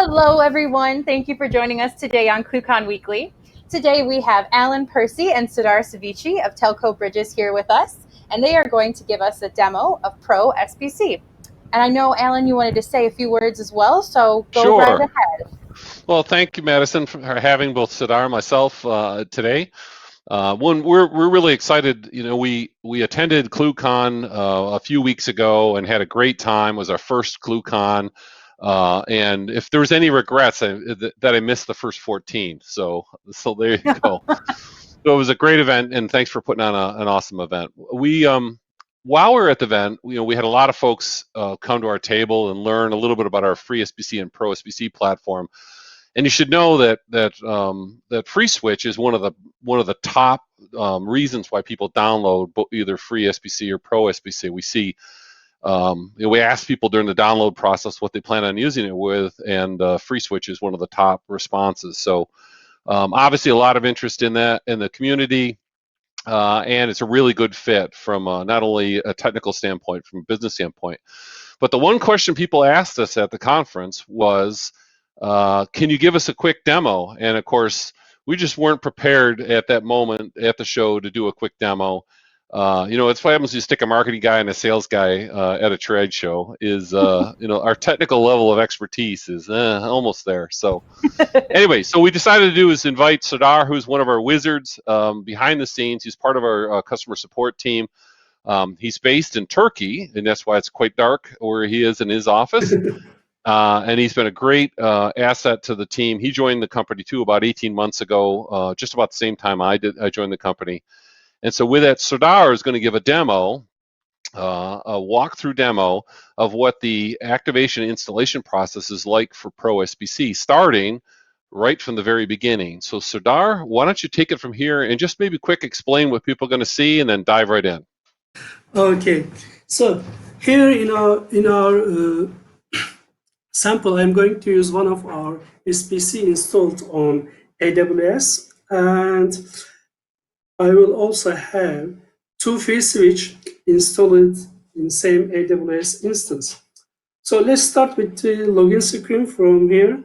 Hello, everyone. Thank you for joining us today on ClueCon Weekly. Today we have Alan Percy and Sudar Savici of TelcoBridges here with us, and they are going to give us a demo of ProSBC. And I know, Alan, you wanted to say a few words as well, so go right Sure. ahead. Well, thank you, Madison, for having both Sudar and myself today. We're really excited. You know, we attended ClueCon a few weeks ago and had a great time. It was our first ClueCon, and if there was any regrets, that I missed the first 14. So there you go. So it was a great event, and thanks for putting on an awesome event. While we were at the event, we had a lot of folks come to our table and learn a little bit about our FreeSBC and ProSBC platform. And you should know that FreeSWITCH is one of the top reasons why people download either FreeSBC or ProSBC. We see we ask people during the download process what they plan on using it with, and FreeSWITCH is one of the top responses. So obviously a lot of interest in that in the community, and it's a really good fit from not only a technical standpoint, from a business standpoint. But the one question people asked us at the conference was, can you give us a quick demo? And of course, we just weren't prepared at that moment at the show to do a quick demo. It's what happens when you stick a marketing guy and a sales guy at a trade show is, our technical level of expertise is almost there. So anyway, so we decided to do is invite Sudar, who's one of our wizards behind the scenes. He's part of our customer support team. He's based in Turkey, and that's why it's quite dark where he is in his office. And he's been a great asset to the team. He joined the company too about 18 months ago, just about the same time I joined the company. And so with that, Sudar is going to give a demo, a walkthrough demo of what the activation installation process is like for ProSBC, starting right from the very beginning. So Sudar, why don't you take it from here and just maybe quick explain what people are going to see and then dive right in. Okay, so here in our sample, I'm going to use one of our SBC installed on AWS, and I will also have two FreeSWITCH installed in same AWS instance. So let's start with the login screen from here.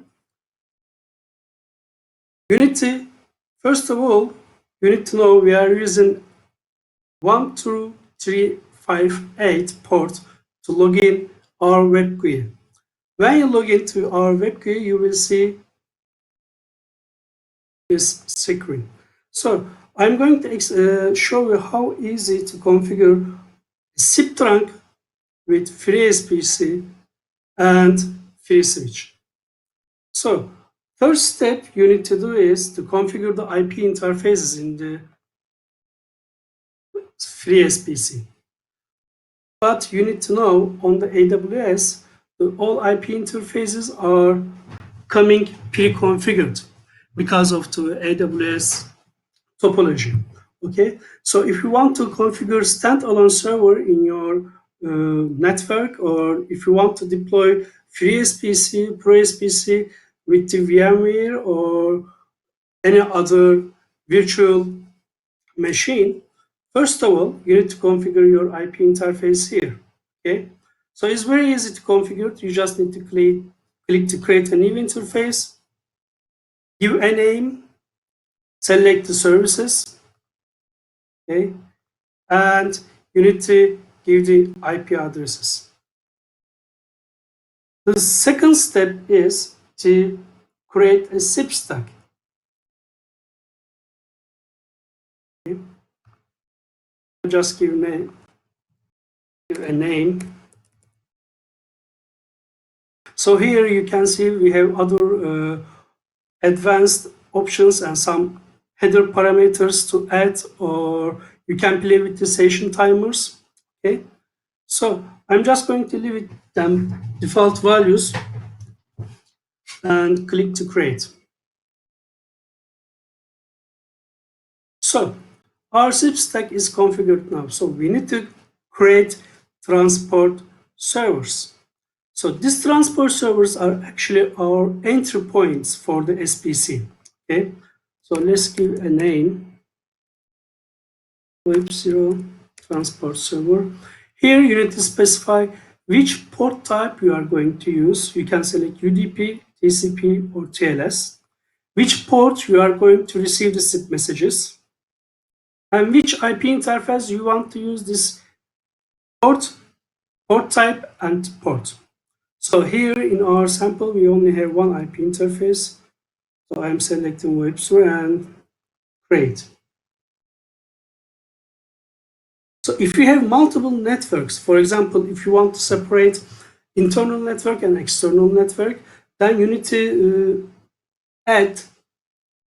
First of all, you need to know we are using 12358 port to log in our web GUI. When you log into our web GUI, you will see this screen. So I'm going to show you how easy to configure a SIP trunk with FreeSBC and FreeSWITCH. So first step you need to do is to configure the IP interfaces in the FreeSBC. But you need to know on the AWS, all IP interfaces are coming pre-configured because of the AWS topology. Okay, so if you want to configure standalone server in your network, or if you want to deploy FreeSBC, ProSBC with the VMware or any other virtual machine, first of all, you need to configure your IP interface here. Okay, so it's very easy to configure. You just need to click to create a new interface, give a name, select the services, okay, and you need to give the IP addresses. The second step is to create a SIP stack. Okay. Just give a name. So here you can see we have other advanced options and some header parameters to add, or you can play with the session timers. Okay, so I'm just going to leave it them default values and click to create. So our SIP stack is configured now. So we need to create transport servers. So these transport servers are actually our entry points for the SBC. Okay, so let's give a name, Web0 transport server. Here you need to specify which port type you are going to use. You can select UDP, TCP or TLS, which port you are going to receive the SIP messages, and which IP interface you want to use this port type and port. So here in our sample, we only have one IP interface. So I'm selecting Web server and create. So if you have multiple networks, for example, if you want to separate internal network and external network, then you need to add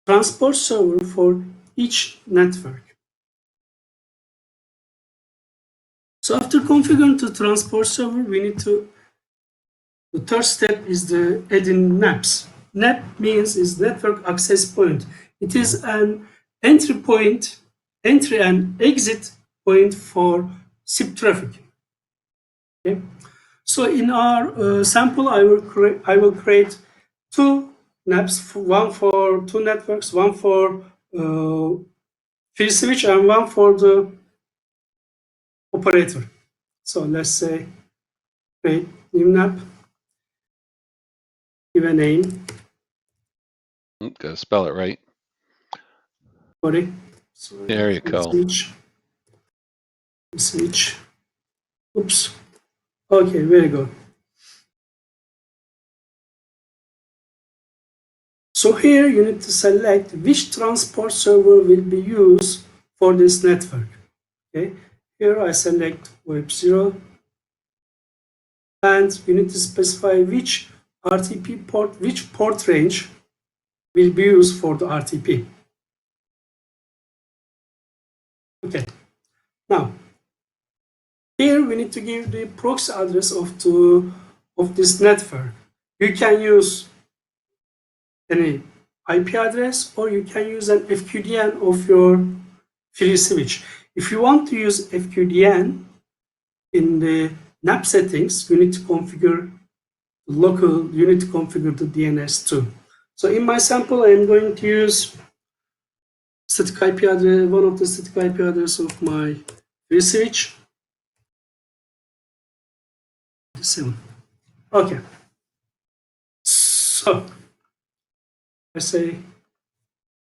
transport server for each network. So after configuring the transport server, we need to, the third step is the adding NAPs. NAP means is network access point. It is an entry point, entry and exit point for SIP traffic. Okay. So in our sample, I will create two NAPs, one for two networks, one for FreeSWITCH and one for the operator. So let's say create new NAP, give a name. Gotta spell it right. Sorry. There you go. Switch. Oops. Okay, very good. So here you need to select which transport server will be used for this network. Okay. Here I select Web0, and you need to specify which RTP port, which port range will be used for the RTP. Okay. Now, here we need to give the proxy address of this network. You can use any IP address, or you can use an FQDN of your FreeSWITCH. If you want to use FQDN in the NAP settings, you need to configure local, you need to configure the DNS too. So in my sample, I am going to use static IP address, one of the static IP address of my FreeSWITCH. Okay. So I say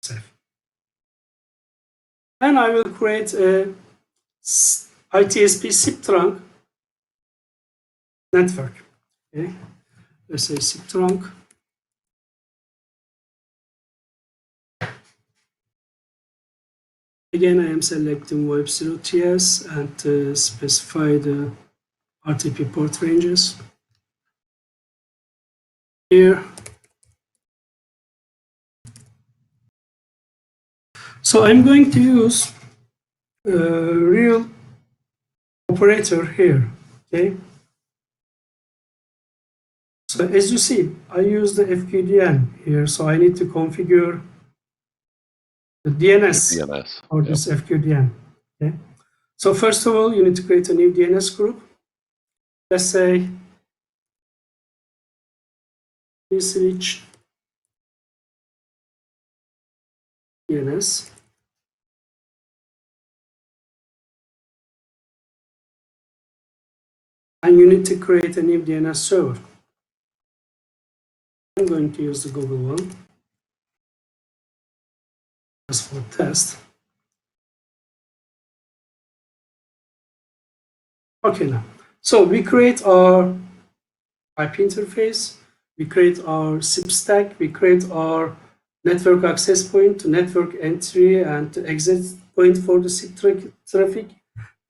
save. And I will create a ITSP SIP trunk network. Okay. Let's say SIP trunk. Again, I am selecting Web0 TS and specify the RTP port ranges. Here. So I'm going to use a real operator here. Okay. So as you see, I use the FQDN here, so I need to configure the DNS for this FQDN. Okay. So first of all, you need to create a new DNS group. Let's say FreeSWITCH DNS. And you need to create a new DNS server. I'm going to use the Google one just for test. Okay, now, so we create our IP interface, we create our SIP stack, we create our network access point to network entry and to exit point for the SIP traffic.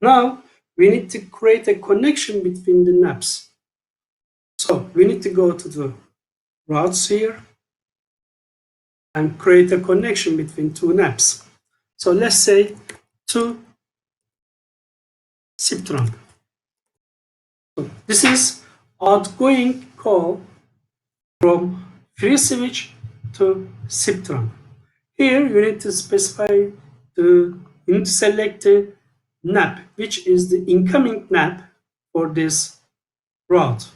Now, we need to create a connection between the NAPs. So we need to go to the routes here and create a connection between two NAPs. So let's say two SIP trunk. So this is outgoing call from FreeSWITCH to SIP trunk. Here you need to specify you need to select the NAP, which is the incoming NAP for this route.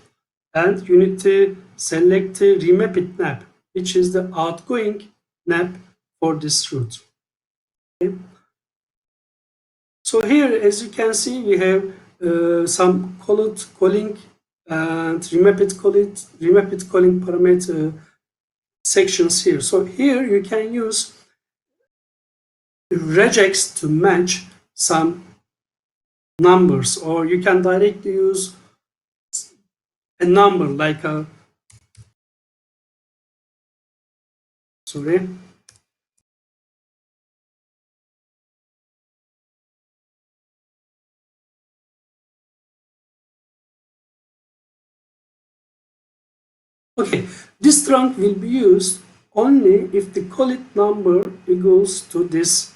And you need to select the remapped NAP, which is the outgoing NAP for this route. Okay. So here, as you can see, we have some calling and remapped calling parameter sections here. So here you can use regex to match some numbers, or you can directly use a number like a sorry. Okay, this trunk will be used only if the colit number equals to this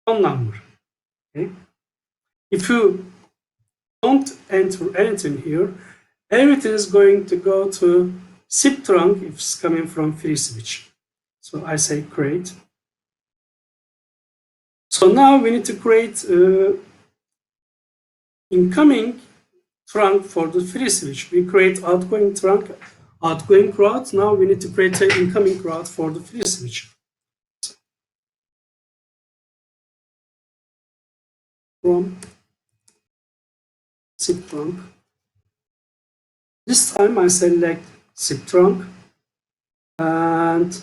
phone number. Okay? If you don't enter anything here, everything is going to go to zip trunk if it's coming from FreeSWITCH. So I say create. So now we need to create incoming trunk for the FreeSWITCH. We create outgoing trunk, outgoing route. Now we need to create an incoming route for the FreeSWITCH. From zip trunk. This time I select zip trunk and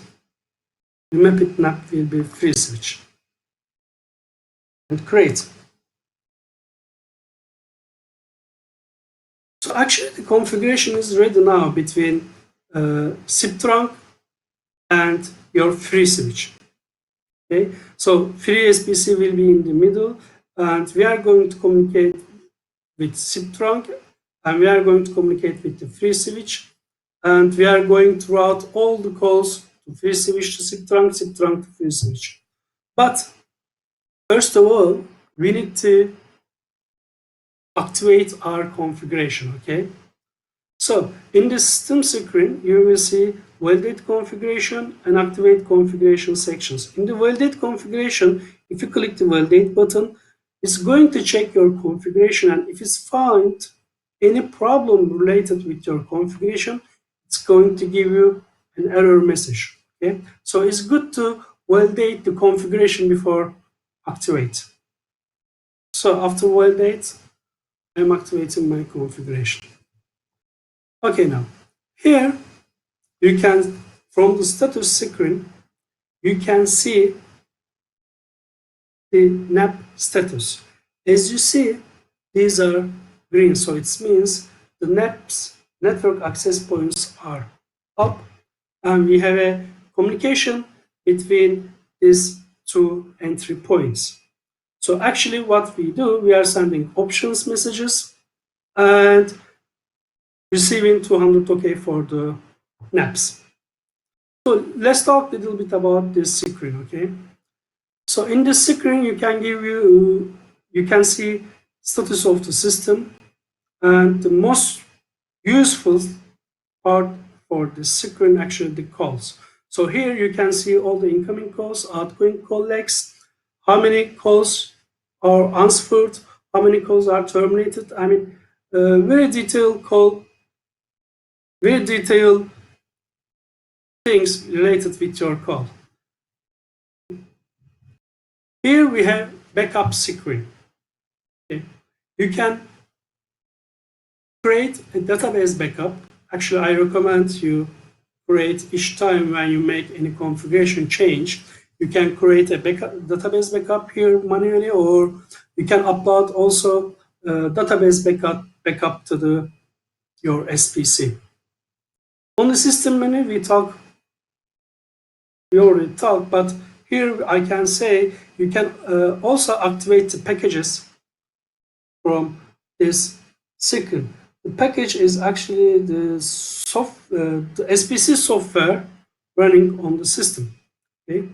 the map map will be FreeSWITCH and create. So actually the configuration is ready now between zip trunk and your FreeSWITCH. Okay, so FreeSBC will be in the middle, and we are going to communicate with zip trunk, and we are going to communicate with the FreeSWITCH, and we are going to route all the calls to FreeSWITCH to zip trunk to FreeSWITCH. But first of all, we need to activate our configuration. Okay, so in the system screen, you will see validate configuration and activate configuration sections. In the validate configuration, if you click the validate button, it's going to check your configuration, and if it's found any problem related with your configuration, it's going to give you an error message. Okay, so it's good to validate the configuration before activate. So after validate, I'm activating my configuration. Okay, now here you can, from the status screen, you can see the NAP status. As you see, these are green, so it means the NAP's network access points are up, and we have a communication between these two entry points. So actually what we do, we are sending options messages and receiving 200 OK for the NAPs. So let's talk a little bit about this screen, okay? So in this screen, you can see status of the system, and the most useful part for the screen actually the calls. So here you can see all the incoming calls, outgoing call legs, how many calls are answered, how many calls are terminated. I mean, very detailed things related with your call. Here we have backup screen. Okay. You can create a database backup. Actually, I recommend you create each time when you make any configuration change. You can create a database backup here manually, or you can upload also database backup to your SPC. On the system menu, we already talked, but here I can say you can also activate the packages from this screen. The package is actually the SPC software running on the system. Okay.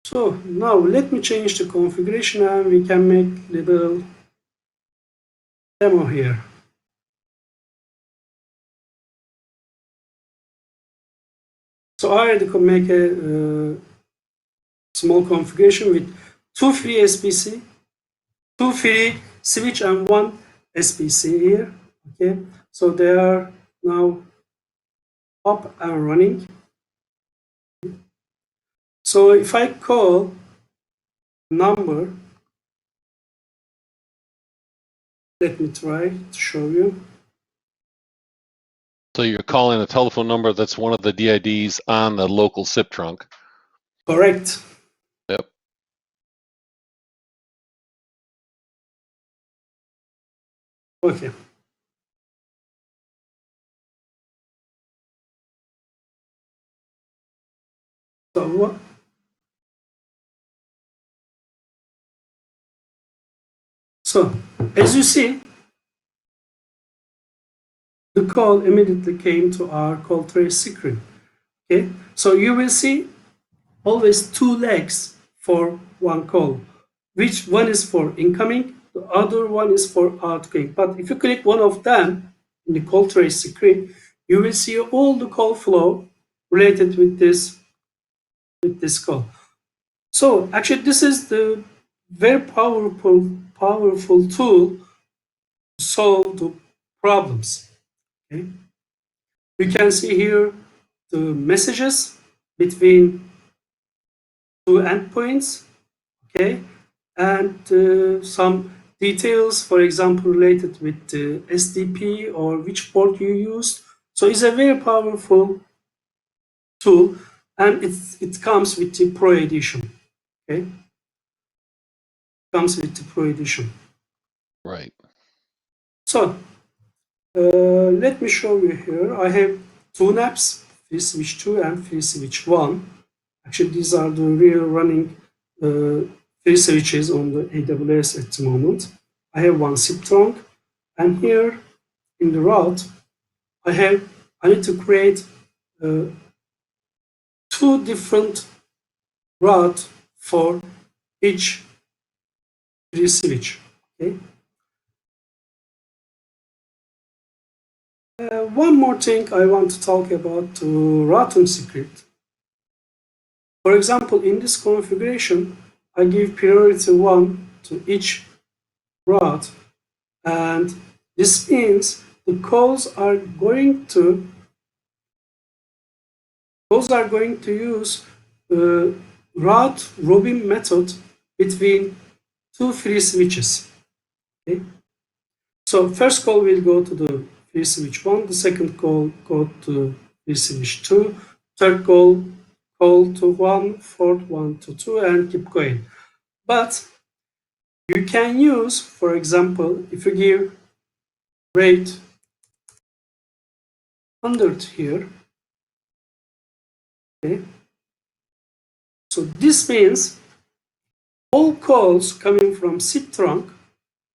So now let me change the configuration, and we can make little demo here. So I already could make a small configuration with 2 free SPC, 2 free switch, and 1 SPC here. Okay, so they are now up and running. So if I call number, let me try to show you. So you're calling a telephone number that's one of the DIDs on the local SIP trunk. Correct. Yep. Okay. So what? So as you see, the call immediately came to our call trace screen. Okay. So you will see always two legs for one call, which one is for incoming, the other one is for outgoing. But if you click one of them in the call trace screen, you will see all the call flow related with this call. So actually, this is the very powerful tool to solve the problems. Okay? You can see here the messages between two endpoints, okay, and some details, for example, related with the SDP or which port you used. So it's a very powerful tool, and it comes with the Pro Edition. Okay, comes with the Pro Edition. Right. So let me show you here. I have two NAPs, FreeSWITCH 2 and FreeSWITCH 1. Actually, these are the real running free switches on the AWS at the moment. I have one SIP trunk, and here in the route, I need to create two different routes for each free switch. Okay. One more thing I want to talk about the routing script. For example, in this configuration, I give priority 1 to each route, and this means the calls are going to use route robin method between two free switches. Okay? So first call will go to the free switch 1, the second call go to free switch 2, third call to 1, fourth one to 2, and keep going. But you can use, for example, if you give rate 100 here, okay, so this means all calls coming from SIP trunk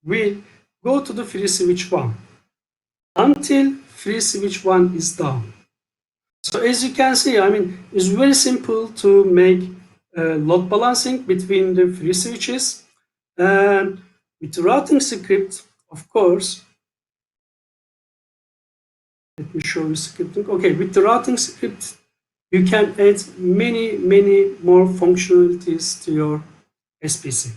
will go to the free switch 1 until free switch 1 is down. So as you can see, I mean, it's very simple to make load balancing between the free switches, and with the routing script, of course. Let me show you scripting. Okay, with the routing script, you can add many more functionalities to your SBC.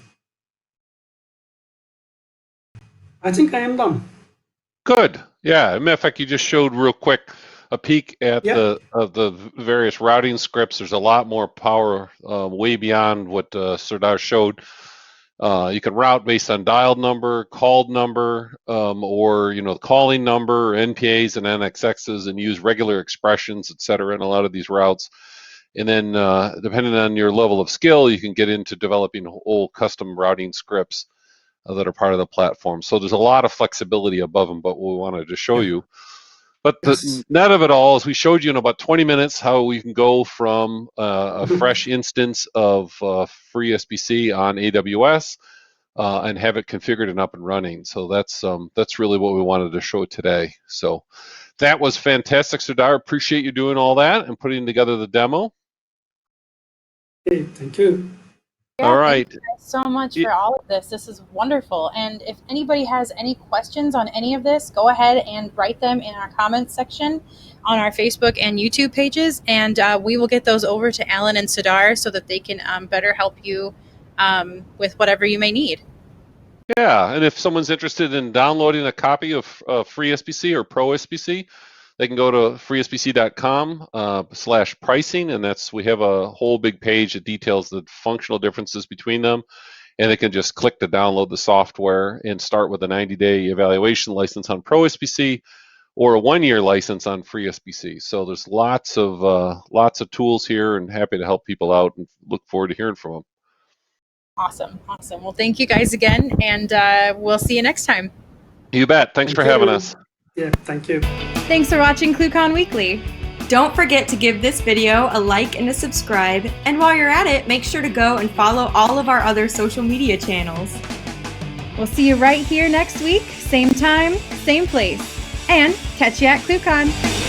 I think I am done. Good. Yeah. As a matter of fact, you just showed real quick a peek at Yeah. the various routing scripts. There's a lot more power, way beyond what Serdar showed. You can route based on dialed number, called number, or calling number, NPAs and NXXs, and use regular expressions, etc. in a lot of these routes. And then, depending on your level of skill, you can get into developing whole custom routing scripts that are part of the platform. So there's a lot of flexibility above them, but we wanted to show you. But the net of it all is we showed you in about 20 minutes how we can go from a fresh instance of FreeSBC on AWS and have it configured and up and running. So that's really what we wanted to show today. So that was fantastic, Serdar. Appreciate you doing all that and putting together the demo. Okay, thank you. Yeah, all right. thank you guys so much for all of this. This is wonderful. And if anybody has any questions on any of this, go ahead and write them in our comments section on our Facebook and YouTube pages, and we will get those over to Alan and Serdar so that they can better help you with whatever you may need. Yeah, and if someone's interested in downloading a copy of FreeSBC or ProSBC, they can go to freesbc.com/pricing, and we have a whole big page that details the functional differences between them, and they can just click to download the software and start with a 90-day evaluation license on ProSBC, or a 1-year license on FreeSBC. So there's lots of tools here, and happy to help people out, and look forward to hearing from them. Awesome. Well, thank you guys again, and we'll see you next time. You bet. Thanks for having us. Yeah, thank you. Thanks for watching ClueCon Weekly. Don't forget to give this video a like and a subscribe, and while you're at it, make sure to go and follow all of our other social media channels. We'll see you right here next week, same time, same place, and catch you at ClueCon.